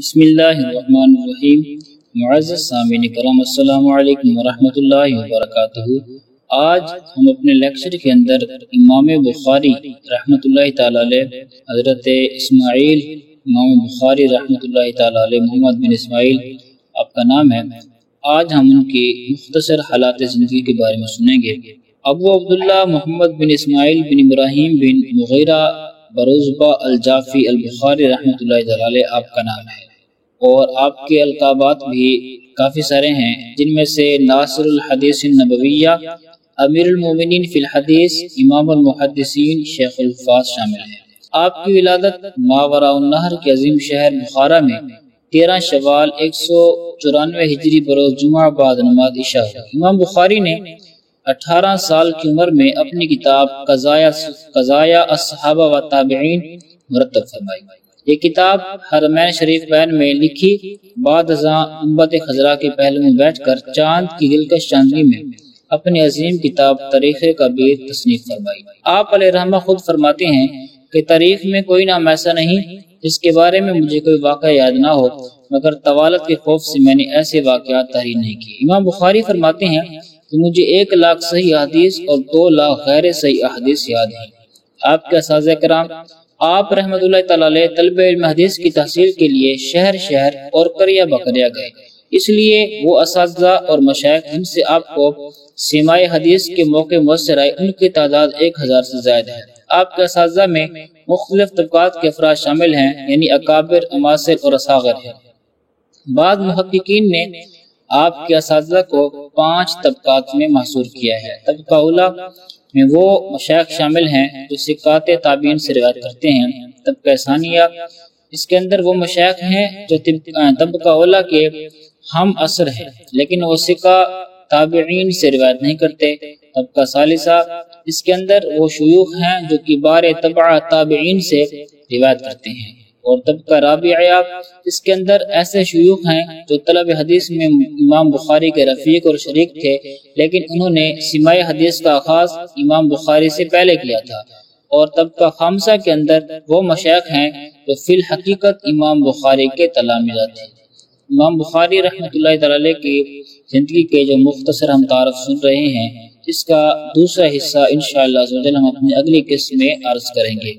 بسم اللہ الرحمن الرحیم۔ معزز سامعین کرام، السلام علیکم ورحمۃ اللہ وبرکاتہ۔ آج ہم اپنے لیکچر کے اندر امام بخاری رحمۃ اللہ تعالی علیہ، حضرت اسماعیل امام بخاری رحمۃ اللہ تعالی علیہ، محمد بن اسماعیل آپ کا نام ہے، آج ہم ان کی مختصر حالات زندگی کے بارے میں سنیں گے۔ ابو عبداللہ محمد بن اسماعیل بن ابراہیم بن مغیرہ بروزبہ الجعفی البخاری رحمۃ اللہ تعالی علیہ آپ کا نام ہے، اور آپ کے القابات بھی کافی سارے ہیں، جن میں سے ناصر الحدیث النبویہ، امیر المومنین فی الحدیث، امام المحدثین، شیخ الفاظ شامل ہیں۔ آپ کی ولادت ماوراء النہر کے عظیم شہر بخارا میں 13 شوال 194 ہجری بروز جمعہ بعد نماز عشاء ہوئی۔ امام بخاری نے 18 سال کی عمر میں اپنی کتاب قضایا الصحابہ و تابعین مرتب فرمائی۔ یہ کتاب حرمین شریف بین میں لکھی، بعد ازاں امت خضرا کے پہلو میں بیٹھ کر چاند کی دلکش چاندنی میں اپنی عظیم کتاب تاریخ کبیر تصنیف فرمائی۔ آپ علیہ رحمہ خود فرماتے ہیں کہ تاریخ میں کوئی نام ایسا نہیں جس کے بارے میں مجھے کوئی واقعہ یاد نہ ہو، مگر طوالت کے خوف سے میں نے ایسے واقعات تحریر نہیں کی۔ امام بخاری فرماتے ہیں کہ مجھے 1 لاکھ صحیح احادیث اور 2 لاکھ غیر صحیح احادیث یاد ہیں۔ آپ کے اساتذہ کرام آپ رحمۃ اللہ تعالی علیہ طلب علم حدیث کی تحصیل کے لیے شہر شہر اور قریہ بقریہ گئے، اس لیے وہ اساتذہ اور مشائخ جن سے آپ کو سماع حدیث کے موقع میسر آئے ان کی تعداد 1000 سے زائد ہے۔ آپ کے اساتذہ میں مختلف طبقات کے افراد شامل ہیں، یعنی اکابر، اماثل اور اصاغر ہیں۔ بعض محققین نے آپ کے اساتذہ کو 5 طبقات میں محصور کیا ہے۔ طبقہ اولا میں وہ مشائخ شامل ہیں جو ثقات تابعین سے روایت کرتے ہیں۔ طبقہ ثانیہ، اس کے اندر وہ مشائخ ہیں جو طبقہ اولا کے ہم عصر ہیں لیکن وہ ثقہ تابعین سے روایت نہیں کرتے۔ طبقہ ثالثہ، اس کے اندر وہ شیوخ ہیں جو کبار تبع تابعین سے روایت کرتے ہیں۔ اور طبقہ رابعہ، اس کے اندر ایسے شیوخ ہیں جو طلب حدیث میں امام بخاری کے رفیق اور شریک تھے، لیکن انہوں نے سماع حدیث کا آغاز امام بخاری سے پہلے کیا تھا۔ اور طبقہ خامسہ کے اندر وہ مشائخ ہیں جو فی الحقیقت امام بخاری کے تلامذہ تھے۔ امام بخاری رحمۃ اللہ تعالی علیہ کی زندگی کے جو مختصر ہم تعارف سن رہے ہیں، اس کا دوسرا حصہ انشاءاللہ ہم اپنی اگلی قسط میں عرض کریں گے۔